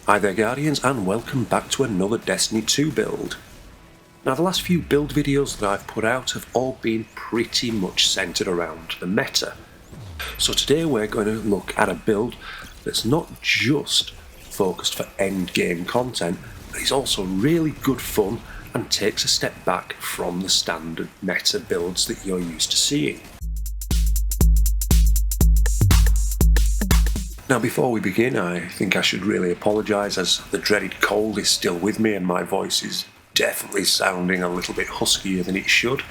Hi there Guardians, and welcome back to another Destiny 2 build. Now the last few build videos that I've put out have all been pretty much centred around the meta. So today we're going to look at a build that's not just focused for end game content, but is also really good fun and takes a step back from the standard meta builds that you're used to seeing. Now before we begin, I think I should really apologise as the dreaded cold is still with me and my voice is definitely sounding a little bit huskier than it should.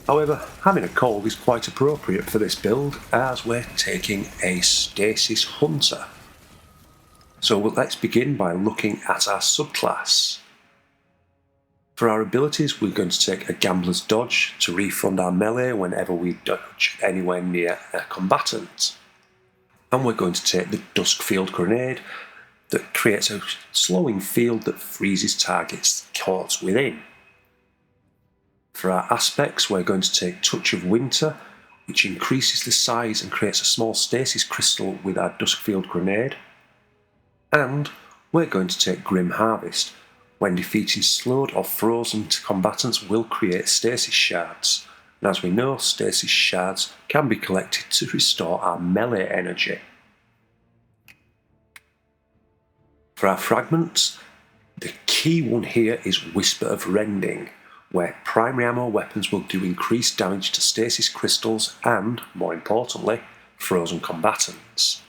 However, having a cold is quite appropriate for this build as we're taking a Stasis Hunter. So let's begin by looking at our subclass. For our abilities, we're going to take a Gambler's Dodge to refund our melee whenever we dodge anywhere near a combatant. And we're going to take the Duskfield Grenade that creates a slowing field that freezes targets caught within. For our aspects, we're going to take Touch of Winter, which increases the size and creates a small stasis crystal with our Duskfield Grenade. And we're going to take Grim Harvest. When defeating slowed or frozen combatants will create stasis shards. And as we know, stasis shards can be collected to restore our melee energy. For our fragments, the key one here is Whisper of Rending, where primary ammo weapons will do increased damage to stasis crystals and, more importantly, frozen combatants.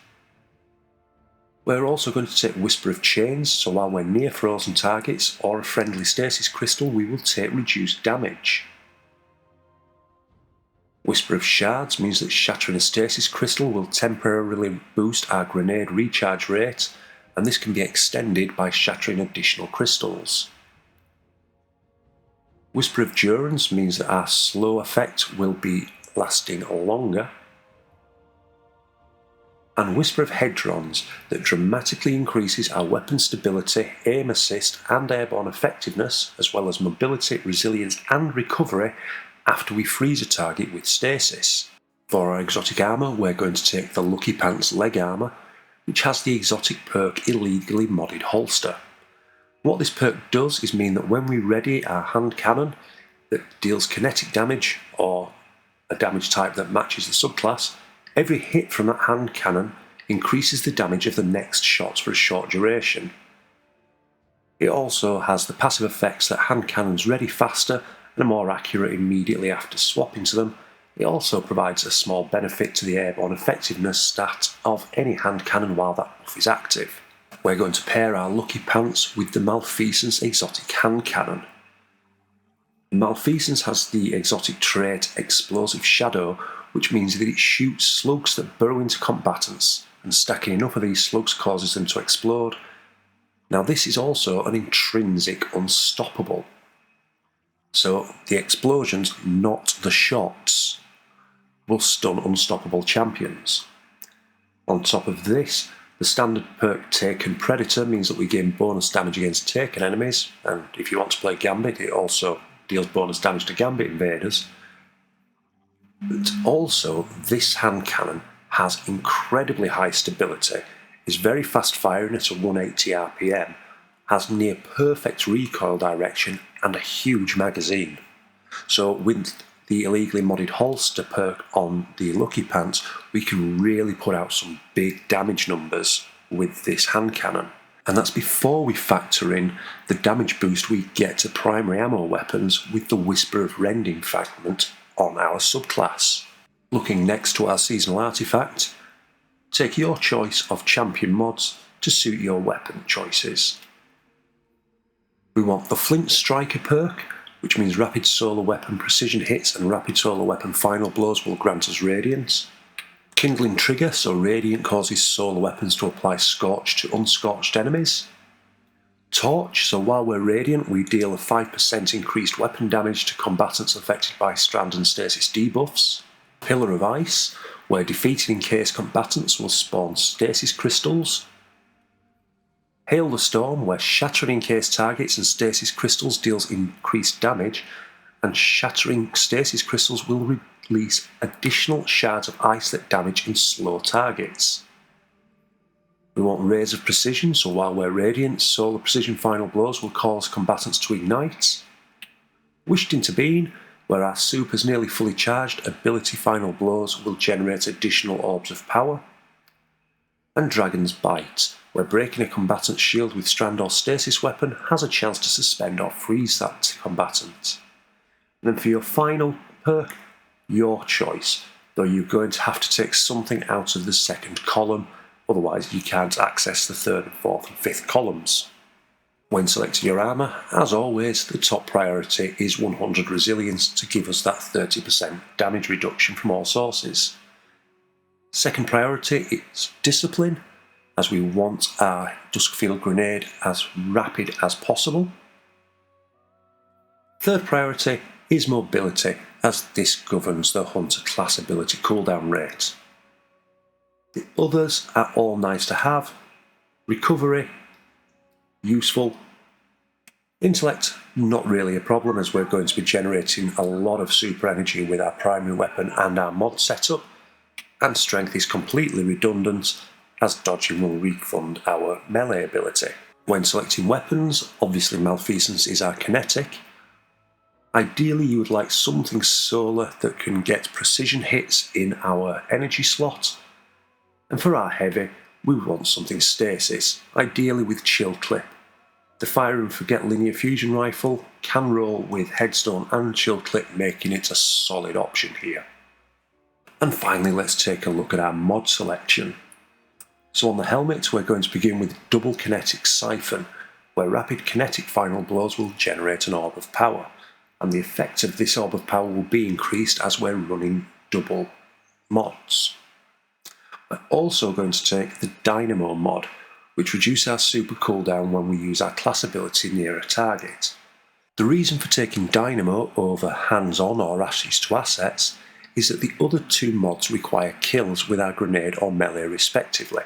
We're also going to take Whisper of Chains, so while we're near frozen targets or a friendly stasis crystal, we will take reduced damage. Whisper of Shards means that shattering a stasis crystal will temporarily boost our grenade recharge rate, and this can be extended by shattering additional crystals. Whisper of Durance means that our slow effect will be lasting longer. And Whisper of Hedrons that dramatically increases our weapon stability, aim assist and airborne effectiveness, as well as mobility, resilience and recovery after we freeze a target with stasis. For our exotic armour, we're going to take the Lucky Pants leg armour, which has the exotic perk Illegally Modded Holster. What this perk does is mean that when we ready our hand cannon that deals kinetic damage or a damage type that matches the subclass, every hit from that hand cannon increases the damage of the next shot for a short duration. It also has the passive effects that hand cannons ready faster and are more accurate immediately after swapping to them. It also provides a small benefit to the airborne effectiveness stat of any hand cannon while that buff is active. We're going to pair our Lucky Pants with the Malfeasance exotic hand cannon. Malfeasance has the exotic trait Explosive Shadow, which means that it shoots slugs that burrow into combatants, and stacking enough of these slugs causes them to explode. Now this is also an intrinsic unstoppable. So the explosions, not the shots, will stun unstoppable champions. On top of this, the standard perk Taken Predator means that we gain bonus damage against taken enemies, and if you want to play Gambit, it also deals bonus damage to Gambit invaders. But also, this hand cannon has incredibly high stability, is very fast firing at a 180 RPM, has near perfect recoil direction and a huge magazine. So with the Illegally Modded Holster perk on the Lucky Pants, we can really put out some big damage numbers with this hand cannon. And that's before we factor in the damage boost we get to primary ammo weapons with the Whisper of Rending fragment on our subclass. Looking next to our seasonal artifact, take your choice of champion mods to suit your weapon choices. We want the Flint Striker perk, which means rapid solar weapon precision hits and rapid solar weapon final blows will grant us radiance. Kindling Trigger, so radiant causes solar weapons to apply scorch to unscorched enemies. Torch, so while we're radiant we deal a 5% increased weapon damage to combatants affected by strand and stasis debuffs. Pillar of Ice, where defeated encased combatants will spawn stasis crystals. Hail the Storm, where shattering encased targets and stasis crystals deals increased damage, and shattering stasis crystals will release additional shards of ice that damage and slow targets. We want rays of precision, so while we're radiant, solar precision final blows will cause combatants to ignite. Wished into being, where our super is nearly fully charged, ability final blows will generate additional orbs of power. And Dragon's Bite, where breaking a combatant's shield with strand or stasis weapon has a chance to suspend or freeze that combatant. And then for your final perk, your choice, though you're going to have to take something out of the second column, otherwise you can't access the third and fourth and fifth columns. When selecting your armour, as always, the top priority is 100 resilience to give us that 30% damage reduction from all sources. Second priority is discipline, as we want our Duskfield grenade as rapid as possible. Third priority is mobility, as this governs the Hunter class ability cooldown rate. The others are all nice to have. Recovery, useful. Intellect, not really a problem, as we're going to be generating a lot of super energy with our primary weapon and our mod setup. And strength is completely redundant, as dodging will refund our melee ability. When selecting weapons, obviously Malfeasance is our kinetic. Ideally you would like something solar that can get precision hits in our energy slot. And for our heavy, we want something stasis, ideally with chill clip. The fire and forget linear fusion rifle can roll with headstone and chill clip, making it a solid option here. And finally, let's take a look at our mod selection. So on the helmet, we're going to begin with double kinetic siphon, where rapid kinetic final blows will generate an orb of power, and the effect of this orb of power will be increased as we're running double mods. We're also going to take the Dynamo mod, which reduces our super cooldown when we use our class ability near a target. The reason for taking Dynamo over hands-on or ashes to assets is that the other two mods require kills with our grenade or melee respectively,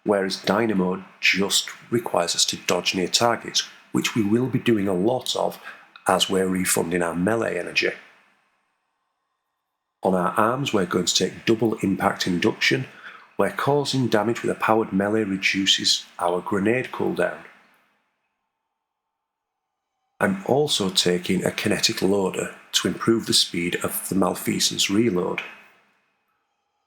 whereas Dynamo just requires us to dodge near targets, which we will be doing a lot of as we're refunding our melee energy. On our arms, we're going to take double impact induction, where causing damage with a powered melee reduces our grenade cooldown. I'm also taking a kinetic loader to improve the speed of the Malfeasance reload.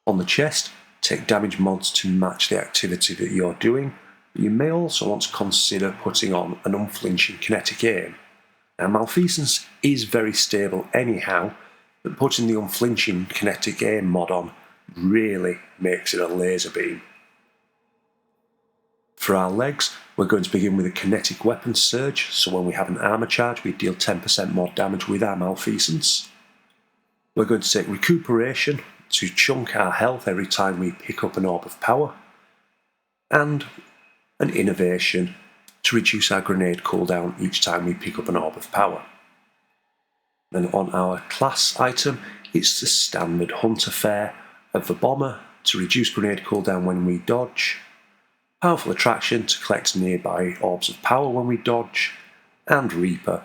On the chest, take damage mods to match the activity that you're doing. You may also want to consider putting on an unflinching kinetic aim. Now, Malfeasance is very stable anyhow, but putting the unflinching kinetic aim mod on really makes it a laser beam. For our legs, we're going to begin with a kinetic weapon surge, so when we have an armour charge we deal 10% more damage with our Malfeasance. We're going to take recuperation to chunk our health every time we pick up an orb of power, and an innovation to reduce our grenade cooldown each time we pick up an orb of power. Then on our class item, it's the standard Hunter fare of the Bomber to reduce grenade cooldown when we dodge, Powerful Attraction to collect nearby orbs of power when we dodge, and Reaper,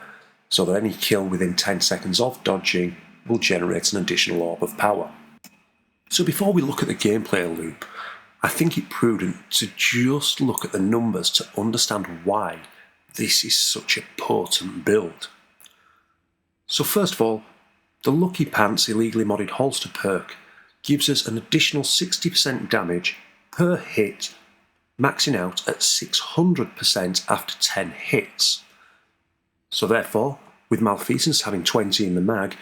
so that any kill within 10 seconds of dodging will generate an additional orb of power. So before we look at the gameplay loop, I think it prudent to just look at the numbers to understand why this is such a potent build. So first of all, the Lucky Pants illegally modded holster perk gives us an additional 60% damage per hit, maxing out at 600% after 10 hits. So therefore, with Malfeasance having 20 in the mag,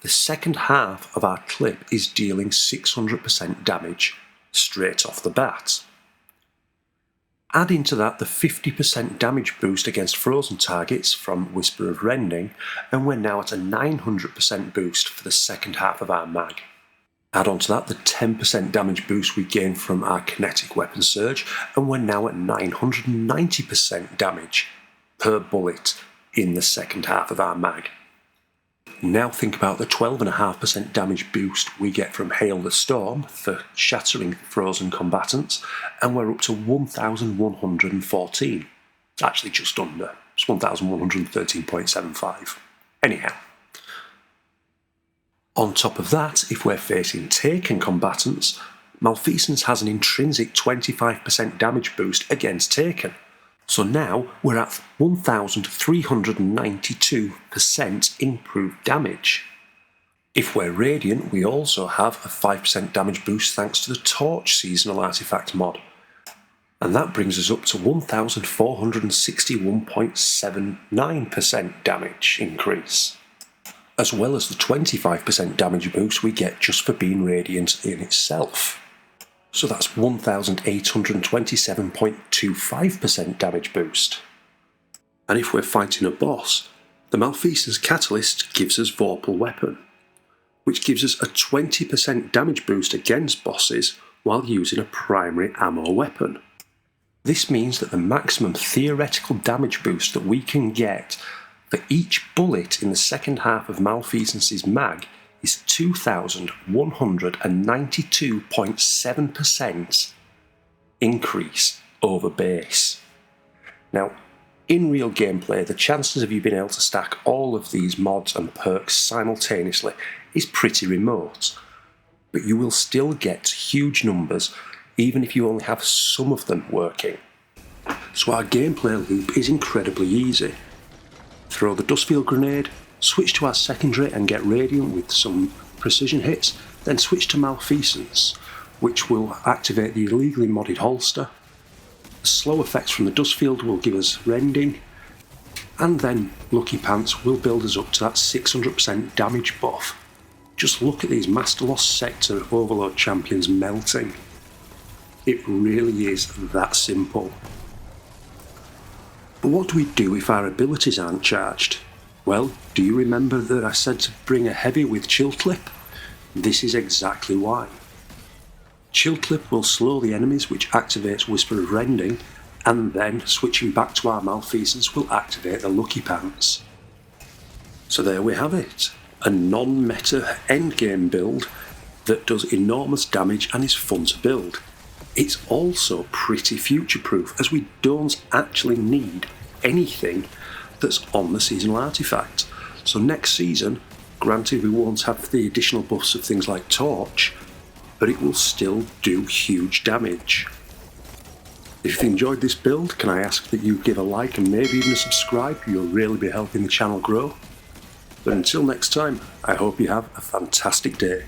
the second half of our clip is dealing 600% damage straight off the bat. Add into that the 50% damage boost against frozen targets from Whisper of Rending, and we're now at a 900% boost for the second half of our mag. Add on to that the 10% damage boost we gain from our kinetic weapon surge, and we're now at 990% damage per bullet in the second half of our mag. Now think about the 12.5% damage boost we get from Hail the Storm for shattering frozen combatants, and we're up to 1,114. Actually just under. It's 1,113.75. Anyhow. On top of that, if we're facing taken combatants, Malfeasance has an intrinsic 25% damage boost against taken. So now we're at 1392% improved damage. If we're Radiant, we also have a 5% damage boost thanks to the Torch seasonal artifact mod. And that brings us up to 1461.79% damage increase, as well as the 25% damage boost we get just for being Radiant in itself. So that's 1827.25% damage boost. And if we're fighting a boss, the Malfeasance Catalyst gives us Vorpal Weapon, which gives us a 20% damage boost against bosses while using a primary ammo weapon. This means that the maximum theoretical damage boost that we can get for each bullet in the second half of Malfeasance's mag is 2,192.7% increase over base. Now, in real gameplay, the chances of you being able to stack all of these mods and perks simultaneously is pretty remote, but you will still get huge numbers even if you only have some of them working. So our gameplay loop is incredibly easy. Throw the Dustfield Grenade, switch to our secondary and get Radiant with some precision hits, then switch to Malfeasance, which will activate the illegally modded holster. The slow effects from the Dustfield will give us Rending, and then Lucky Pants will build us up to that 600% damage buff. Just look at these Master Lost Sector Overload champions melting. It really is that simple. But what do we do if our abilities aren't charged? Well, do you remember that I said to bring a heavy with Chill Clip? This is exactly why. Chill Clip will slow the enemies, which activates Whisper of Rending, and then switching back to our Malfeasance will activate the Lucky Pants. So there we have it, a non-meta endgame build that does enormous damage and is fun to build. It's also pretty future-proof, as we don't actually need anything that's on the seasonal artifact. So next season, granted we won't have the additional buffs of things like Torch, but it will still do huge damage. If you enjoyed this build, can I ask that you give a like and maybe even a subscribe? You'll really be helping the channel grow. But until next time, I hope you have a fantastic day.